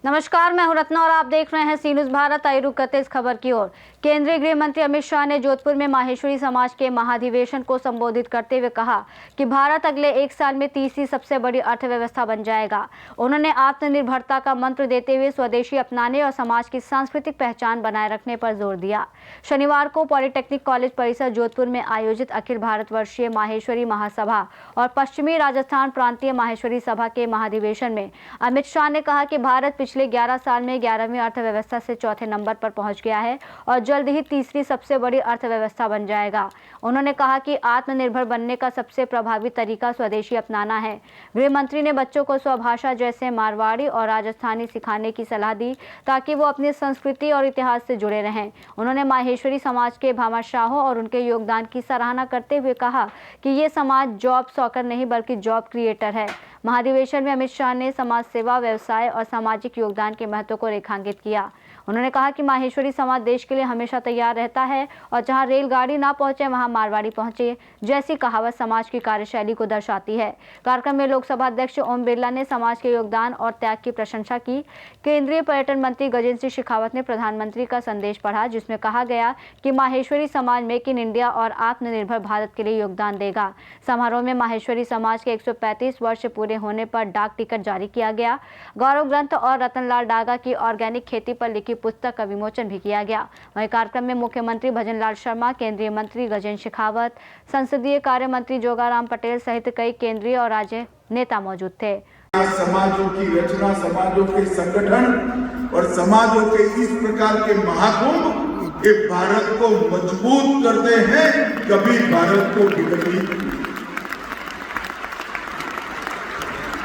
नमस्कार, मैं हूं रत्ना और आप देख रहे हैं सी न्यूज़ भारत। आइए रुक करते इस खबर की ओर। केंद्रीय गृह मंत्री अमित शाह ने जोधपुर में माहेश्वरी समाज के महाधिवेशन को संबोधित करते हुए कहा कि भारत अगले 1 साल में तीसरी सबसे बड़ी अर्थव्यवस्था बन जाएगा। उन्होंने आत्मनिर्भरता का मंत्र देते हुए स्वदेशी अपनाने और समाज की सांस्कृतिक पहचान बनाए रखने पर जोर दिया। शनिवार को पॉलिटेक्निक कॉलेज परिसर जोधपुर में आयोजित अखिल भारतवर्षीय माहेश्वरी महासभा और पश्चिमी राजस्थान प्रांतीय माहेश्वरी सभा के महाधिवेशन में अमित शाह ने कहा कि भारत पिछले 11 साल में 11वीं अर्थव्यवस्था से चौथे नंबर पर पहुंच गया है और जल्द ही तीसरी सबसे बड़ी अर्थव्यवस्था बन जाएगा। उन्होंने कहा कि आत्मनिर्भर बनने का सबसे प्रभावी तरीका स्वदेशी अपनाना है। गृह मंत्री ने बच्चों को स्वभाषा जैसे मारवाड़ी और राजस्थानी सिखाने की सलाह दी ताकि वो अपनी संस्कृति और इतिहास से जुड़े रहें। उन्होंने माहेश्वरी समाज के भामाशाहों और उनके योगदान की सराहना करते हुए कहा कि ये समाज जॉब सॉकर नहीं बल्कि जॉब क्रिएटर है। महाधिवेशन में अमित शाह ने समाज सेवा, व्यवसाय और सामाजिक योगदान के महत्व को रेखांकित किया। उन्होंने कहा कि माहेश्वरी समाज देश के लिए हमेशा तैयार रहता है और जहां रेलगाड़ी ना पहुंचे वहां मारवाड़ी पहुंचे जैसी कहावत समाज की कार्यशैली को दर्शाती है। कार्यक्रम में लोकसभा अध्यक्ष ओम बिरला ने समाज के योगदान और त्याग की प्रशंसा की। केंद्रीय पर्यटन मंत्री गजेंद्र सिंह शेखावत ने प्रधानमंत्री का संदेश पढ़ा जिसमें कहा गया कि माहेश्वरी समाज मेक इन इंडिया और आत्मनिर्भर भारत के लिए योगदान देगा। समारोह में माहेश्वरी समाज के 135 वर्ष पूरे होने पर डाक टिकट जारी किया गया। गौरव ग्रंथ और रतनलाल डागा की ऑर्गेनिक खेती पर लिखी पुस्तक का विमोचन भी किया गया। वहीं कार्यक्रम में मुख्यमंत्री भजनलाल शर्मा, केंद्रीय मंत्री गजेंद्र शेखावत, संसदीय कार्य मंत्री जोगाराम पटेल सहित कई केंद्रीय और राज्य नेता मौजूद थे। समाजों की रचना, समाजों के संगठन और समाजों के इस प्रकार के महाकुंभ ये भारत को मजबूत करते हैं, कभी भारत को बिगड़ने।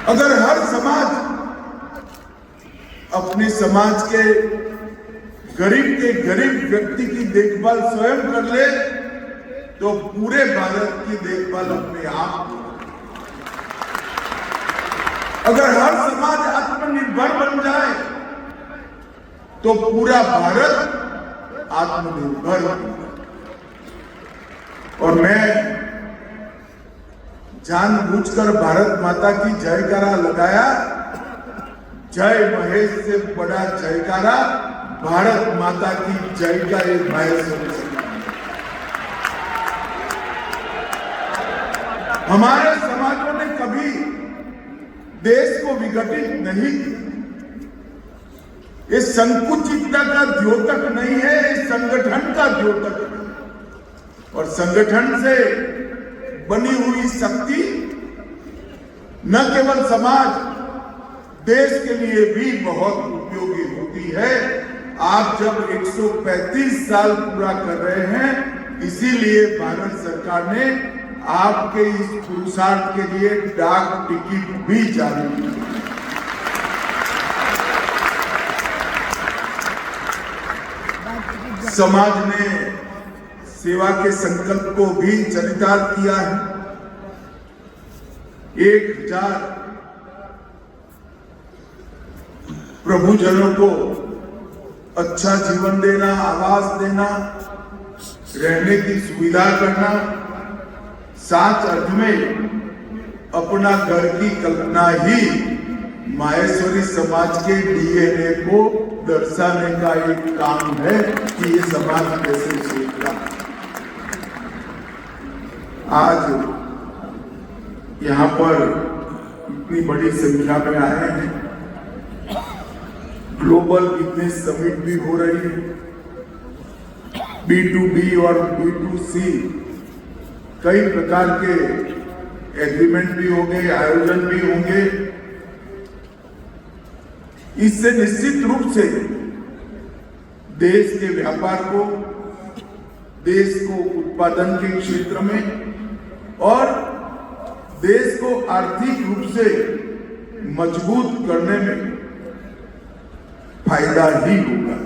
अगर हर समाज अपने समाज के गरीब व्यक्ति की देखभाल स्वयं कर ले तो पूरे भारत की देखभाल अपने आप। अगर हर समाज आत्मनिर्भर बन जाए तो पूरा भारत आत्मनिर्भर बन। और मैं जानबूझकर भारत माता की जयकारा लगाया। जय महेश से बड़ा जयकारा भारत माता की जय का एक माहेश्वरी। हमारे समाजों ने कभी देश को विघटित नहीं किया। ये संकुचितता का द्योतक नहीं है, ये संगठन का द्योतक है। और संगठन से बनी हुई शक्ति न केवल समाज, देश के लिए भी बहुत उपयोगी होती है। आप जब 135 साल पूरा कर रहे हैं, इसीलिए भारत सरकार ने आपके इस पुरुषार्थ के लिए डाक टिकट भी जारी की। समाज ने सेवा के संकल्प को भी चरितार्थ किया है। 1000 प्रभुजनों को अच्छा जीवन देना, आवास देना, रहने की सुविधा करना, साथ अर्थ में अपना घर की कल्पना ही माहेश्वरी समाज के डीएनए को दर्शाने का एक काम है कि ये समाज कैसे सोचता। आज यहाँ पर इतनी बड़ी संख्या में आए हैं। ग्लोबल बिजनेस समिट भी हो रही है। B2B और B2C कई प्रकार के एग्रीमेंट भी होंगे, आयोजन भी होंगे। इससे निश्चित रूप से देश के व्यापार को, देश को उत्पादन के क्षेत्र में और देश को आर्थिक रूप से मजबूत करने में फायदा ही होगा।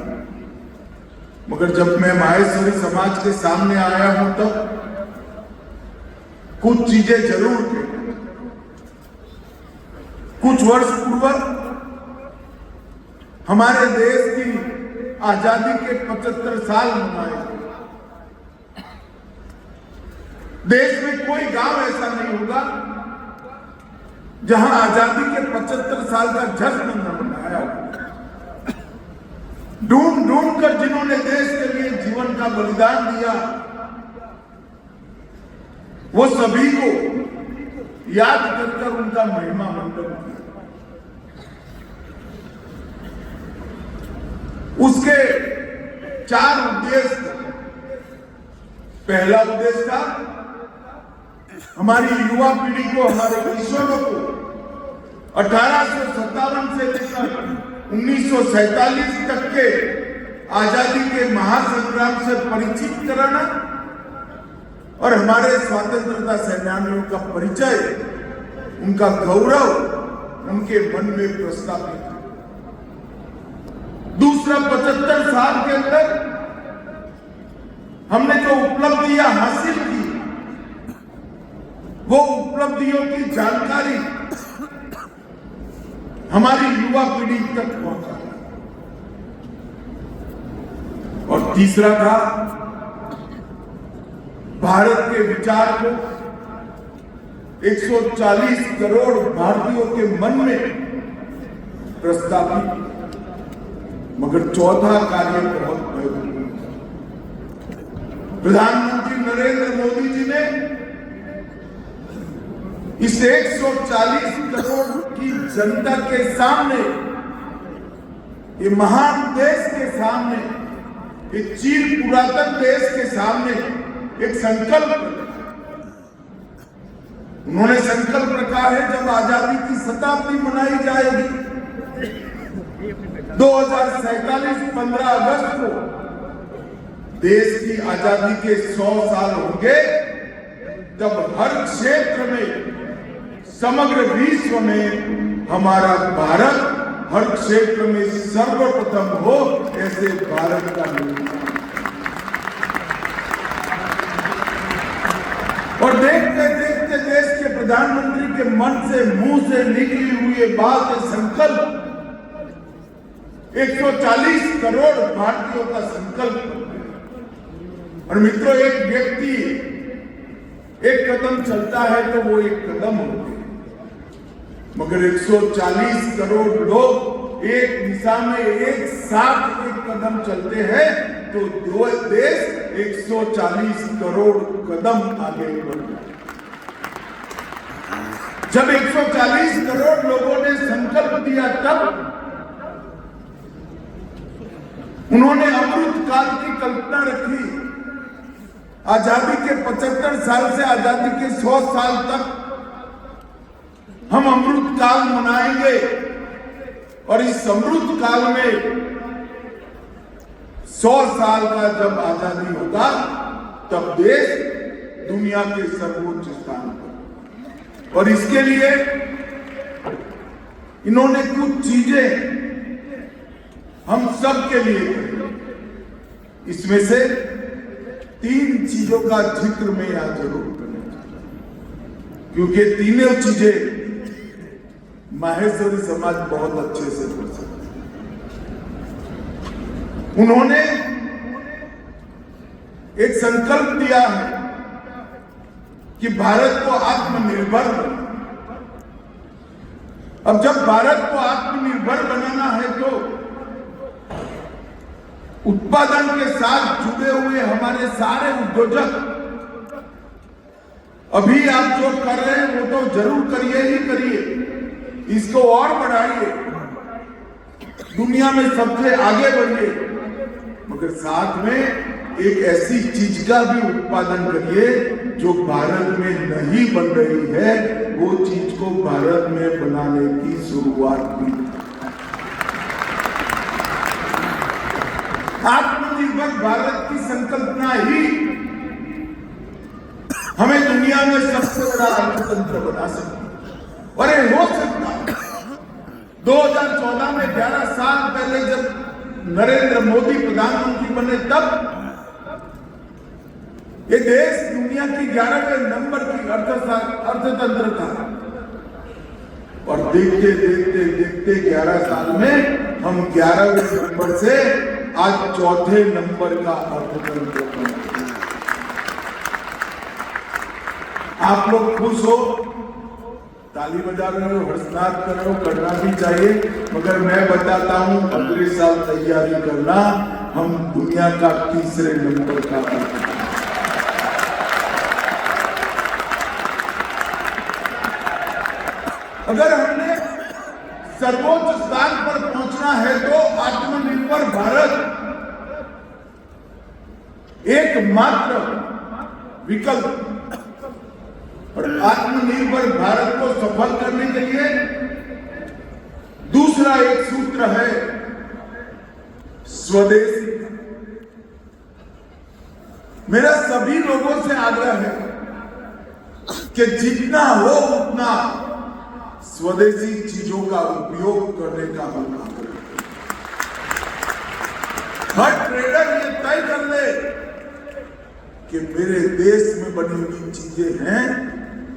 मगर जब मैं माहेश्वरी समाज के सामने आया हूं तब कुछ चीजें जरूर थी। कुछ वर्ष पूर्व हमारे देश की आजादी के 75 साल मनाए। देश में कोई गांव ऐसा नहीं होगा जहां आजादी के 75 साल का जश्न न मनाया। ढूंढ ढूंढ कर जिन्होंने देश के लिए जीवन का बलिदान दिया, वो सभी को याद कर उनका महिमा मंडन किया। उसके 4 उद्देश्य। पहला उद्देश्य था हमारी युवा पीढ़ी को, हमारे किशोरों को 1857 से लेकर 1947 तक के आजादी के महासंग्राम से परिचित कराना और हमारे स्वतंत्रता सेनानियों का परिचय, उनका गौरव उनके मन में प्रस्थापित। दूसरा, 75 साल के अंदर हमने जो उपलब्धियां हासिल की, वो उपलब्धियों की जानकारी हमारी युवा पीढ़ी तक पहुंचा। और तीसरा था भारत के विचार को 140 करोड़ भारतीयों के मन में प्रस्तावित। मगर चौथा कार्य बहुत महत्वपूर्ण। प्रधानमंत्री नरेंद्र मोदी जी ने इस 140 करोड़ की जनता के सामने, ये महान देश के सामने, ये चिर पुरातन देश के सामने एक संकल्प, उन्होंने संकल्प रखा है जब आजादी की शताब्दी मनाई जाएगी 2047 15 अगस्त को, देश की आजादी के 100 साल होंगे, जब हर क्षेत्र में, समग्र विश्व में हमारा भारत हर क्षेत्र में सर्वप्रथम हो, ऐसे भारत का निर्माण। और देखते देखते देश के प्रधानमंत्री के मन से, मुंह से निकली हुई बात, संकल्प 140 करोड़ भारतीयों का संकल्प। और मित्रों, एक व्यक्ति एक कदम चलता है तो वो एक कदम होते हैं, मगर 140 करोड़ लोग एक दिशा में एक साथ एक कदम चलते हैं तो देश 140 करोड़ कदम आगे बढ़ता है। जब 140 करोड़ लोगों ने संकल्प दिया, तब उन्होंने अमृत काल की कल्पना रखी। आजादी के 75 साल से आजादी के 100 साल तक हम अमृत काल मनाएंगे, और इस अमृत काल में 100 साल का जब आजादी होगा, तब देश दुनिया के सर्वोच्च स्थान पर। और इसके लिए इन्होंने कुछ चीजें हम सब के लिए करी। इसमें से 3 चीजों का जिक्र मैं यहां जरूर करना चाहूंगा, क्योंकि तीनों चीजें माहेश्वरी समाज बहुत अच्छे से कर सकते हैं। उन्होंने एक संकल्प दिया है कि भारत को आत्मनिर्भर बनाना। अब जब भारत को आत्मनिर्भर बनाना है तो उत्पादन के साथ जुड़े हुए हमारे सारे उद्योजक, अभी आप जो कर रहे हैं वो तो जरूर करिए ही करिए, इसको और बढ़ाइए, दुनिया में सबसे आगे बढ़िए, मगर साथ में एक ऐसी चीज का भी उत्पादन करिए जो भारत में नहीं बन रही है, वो चीज को भारत में बनाने की शुरुआत की। आत्मनिर्भर भारत की संकल्पना ही हमें दुनिया में सबसे बड़ा अर्थतंत्र बना सकती है। और ये हो सकता है। 2014 में 11 साल पहले जब नरेंद्र मोदी प्रधानमंत्री बने, तब ये देश दुनिया की 11वें नंबर की अर्थतंत्र था, और देखते देखते देखते 11 साल में हम 11वें नंबर से आज 4थे नंबर का अर्थतंत्र बने। आप लोग खुश हो, ताली बजा रहे हो, हर्षनाद कर रहे हो, करना भी चाहिए, मगर मैं बताता हूं अगले साल तैयारी करना, हम दुनिया का तीसरे नंबर का अगर हमने सर्वोच्च स्थान पर पहुंचना है तो आत्मनिर्भर भारत एकमात्र विकल्प, और आत्मनिर्भर भारत को सफल करने के लिए दूसरा एक सूत्र है स्वदेशी। मेरा सभी लोगों से आग्रह है कि जितना हो उतना स्वदेशी चीजों का उपयोग करने का मौका मिले। हर ट्रेडर ये तय कर ले कि मेरे देश में बनी हुई चीजें हैं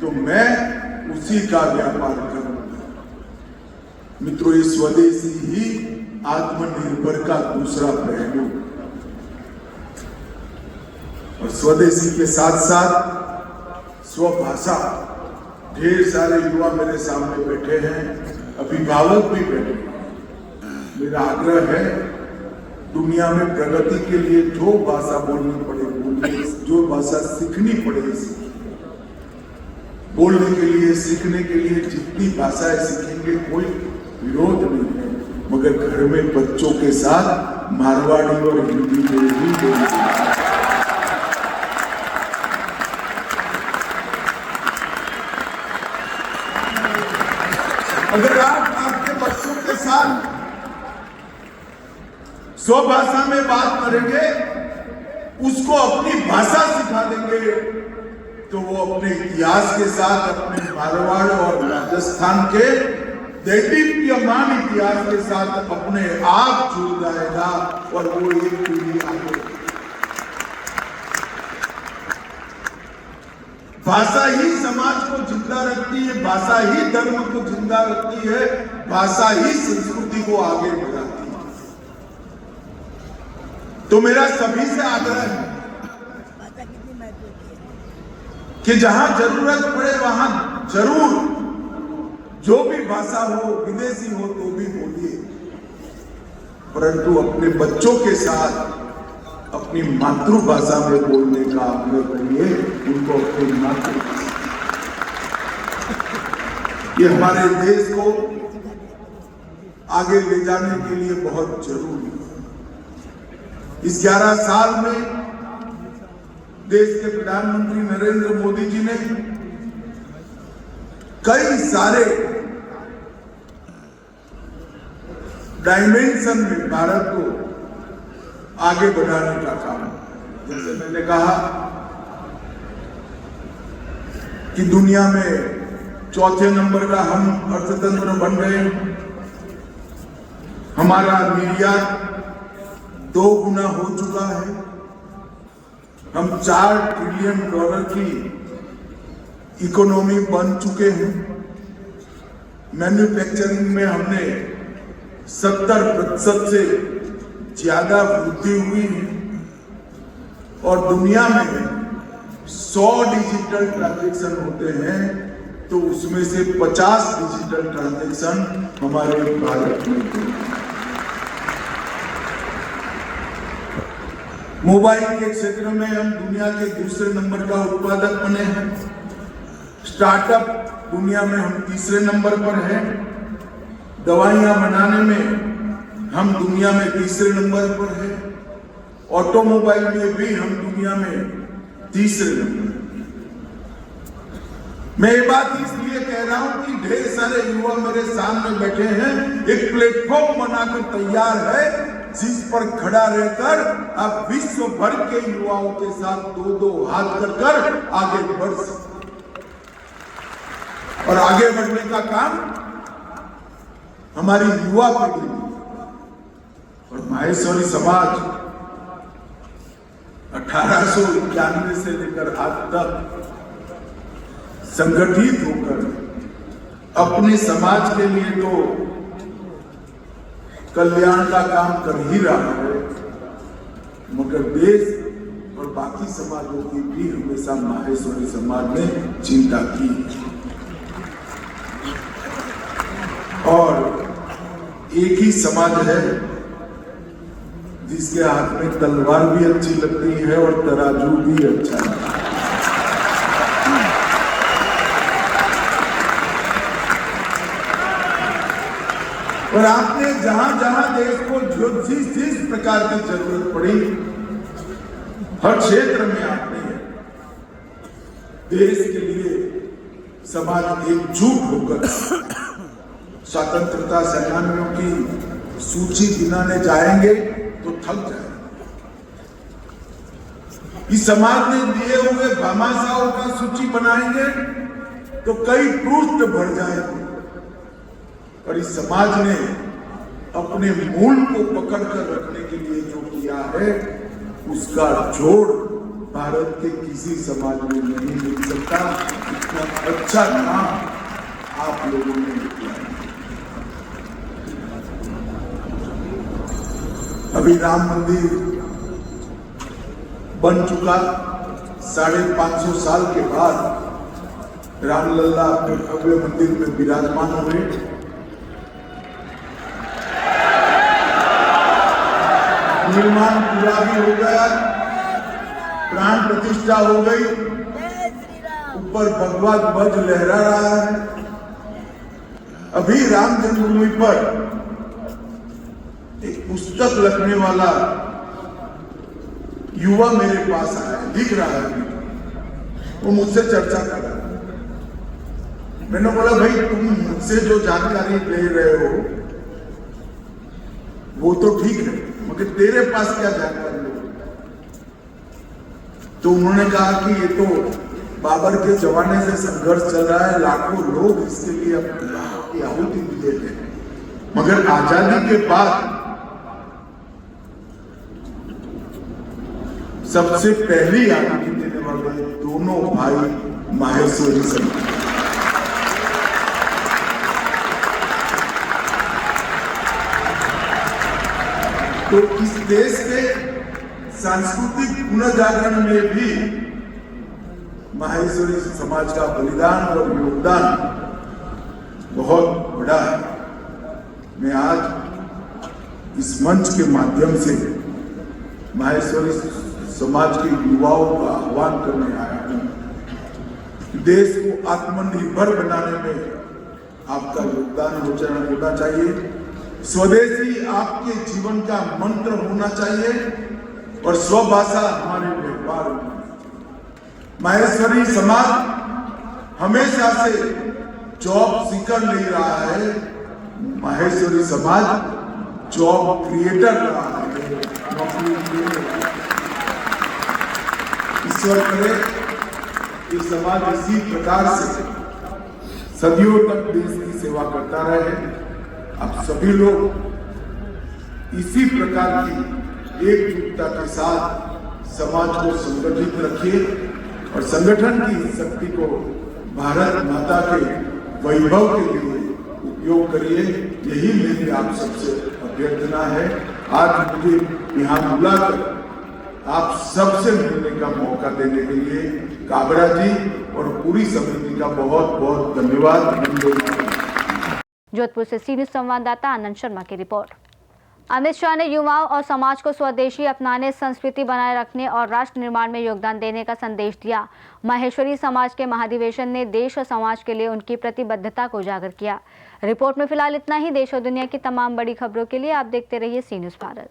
तो मैं उसी का व्यापार करूंगा। मित्रों, ये स्वदेशी ही आत्मनिर्भर का दूसरा पहलू, और स्वदेशी के साथ साथ स्वभाषा। ढेर सारे युवा मेरे सामने बैठे हैं, अभिभावक भी बैठे हैं। मेरा आग्रह है, दुनिया में प्रगति के लिए जो भाषा बोलनी पड़े बोलिए, जो भाषा सीखनी पड़े सीखिए। बोलने के लिए, सीखने के लिए जितनी भाषाएं सीखेंगे कोई विरोध नहीं है, मगर घर में बच्चों के साथ मारवाड़ी और हिंदी में ही बोलिए। अगर आप आपके बच्चों के साथ स्वभाषा में बात करेंगे, उसको अपनी भाषा सिखा देंगे, तो वो अपने इतिहास के साथ अपने मारवाड़ और राजस्थान के दैदीप्यमान इतिहास के साथ अपने आप जुड़ जाएगा और वो एक पीढ़ी आगे। भाषा ही समाज को जिंदा रखती है, भाषा ही धर्म को जिंदा रखती है, भाषा ही संस्कृति को आगे बढ़ाती है। तो मेरा सभी से आग्रह है कि जहां जरूरत पड़े वहां जरूर जो भी भाषा हो, विदेशी हो तो भी बोलिए, परंतु अपने बच्चों के साथ अपनी मातृभाषा में बोलने का आग्रह करिए, उनको अपनी मातृभाषा। ये हमारे देश को आगे ले जाने के लिए बहुत जरूरी है। इस 11 साल में देश के प्रधानमंत्री नरेंद्र मोदी जी ने कई सारे डायमेंशन में भारत को आगे बढ़ाने का काम, जैसे मैंने कहा कि दुनिया में चौथे नंबर का हम अर्थतंत्र बन गए। हमारा निर्यात 2 गुना हो चुका है। हम $4 ट्रिलियन की इकोनॉमी बन चुके हैं। मैन्युफैक्चरिंग में हमने 70% से ज्यादा वृद्धि हुई है, और दुनिया में 100 डिजिटल ट्रांजैक्शन होते हैं तो उसमें से 50 डिजिटल ट्रांजैक्शन हमारे भारत में होते हैं। मोबाइल के क्षेत्र में हम दुनिया के दूसरे नंबर का उत्पादक बने हैं। स्टार्टअप दुनिया में हम तीसरे नंबर पर हैं। दवाइयां बनाने में हम दुनिया में तीसरे नंबर पर हैं। ऑटोमोबाइल में भी हम दुनिया में तीसरे नंबर। मैं ये बात इसलिए कह रहा हूं कि ढेर सारे युवा मेरे सामने बैठे हैं। एक प्लेटफॉर्म बनाकर तैयार है जिस पर खड़ा रहकर आप विश्व भर के युवाओं के साथ 2-2 हाथ कर आगे बढ़ सकते। और आगे बढ़ने का काम हमारी युवा पीढ़ी और माहेश्वरी समाज 1891 से लेकर आज तक संगठित होकर अपने समाज के लिए तो कल्याण का काम कर ही रहा है, मगर देश और बाकी समाजों की भी हमेशा माहेश्वरी समाज ने चिंता की और एक ही समाज है जिसके हाथ में तलवार भी अच्छी लगती है और तराजू भी अच्छा है। और आपने जहां जहां देश को जिस प्रकार की जरूरत पड़ी, हर क्षेत्र में आपने देश के लिए समाज एकजुट होकर स्वतंत्रता सेनानियों की सूची गिनाने जाएंगे तो थक जाएंगे। इस समाज ने दिए हुए भामाशाहों का सूची बनाएंगे तो कई पृष्ठ भर जाएंगे। और इस समाज ने अपने मूल को पकड़ कर रखने के लिए जो किया है, उसका जोड़ भारत के किसी समाज में नहीं मिल सकता। इतना अच्छा काम आप लोगों ने किया है। अभी राम मंदिर बन चुका, 550 साल के बाद रामलला अपने भव्य मंदिर में विराजमान हुए। निर्माण पूरा भी हो गया, प्राण प्रतिष्ठा हो गई, ऊपर भगवा ध्वज लहरा रहा है। अभी राम जन्मभूमि पर एक पुस्तक लिखने वाला युवा मेरे पास आया, दिख रहा है, वो मुझसे चर्चा कर रहा है। मैंने बोला भाई तुम मुझसे जो जानकारी ले रहे हो वो तो ठीक है, मगर तेरे पास क्या जानकारी है? तो उन्होंने कहा कि ये तो बाबर के जमाने से संघर्ष चल रहा है, लाखों लोग इसके लिए अपनी आहुति दिए थे, मगर आजादी के बाद सबसे पहली आहुति देने वाले दोनों भाई माहेश्वरी समाज। तो इस देश के सांस्कृतिक पुनर्जागरण में भी माहेश्वरी समाज का बलिदान और योगदान बहुत बड़ा है। मैं आज इस मंच के माध्यम से माहेश्वरी समाज के युवाओं का आह्वान करने आया हूं। देश को आत्मनिर्भर बनाने में आपका योगदान होना चाहिए। स्वदेशी आपके जीवन का मंत्र होना चाहिए और स्वभाषा हमारे व्यवहार में। माहेश्वरी समाज हमेशा से जॉब सीकर नहीं रहा है, माहेश्वरी समाज जॉब क्रिएटर रहा है, नौकरी। ईश्वर करे कि समाज इसी प्रकार से सदियों तक देश की सेवा करता रहे। आप सभी लोग इसी प्रकार की एकजुटता के साथ समाज को संगठित रखिए और संगठन की शक्ति को भारत माता के वैभव के लिए उपयोग करिए। यही मेरी आप सबसे अभ्यर्थना है। आज मुझे यहाँ बुलाकर आप सबसे मिलने का मौका देने के लिए काबरा जी और पूरी समिति का बहुत बहुत धन्यवाद। जोधपुर से सी न्यूज़ संवाददाता आनंद शर्मा की रिपोर्ट। अमित शाह ने युवाओं और समाज को स्वदेशी अपनाने, संस्कृति बनाए रखने और राष्ट्र निर्माण में योगदान देने का संदेश दिया। माहेश्वरी समाज के महाधिवेशन ने देश और समाज के लिए उनकी प्रतिबद्धता को उजागर किया। रिपोर्ट में फिलहाल इतना ही। देश और दुनिया की तमाम बड़ी खबरों के लिए आप देखते रहिए सी न्यूज़ भारत।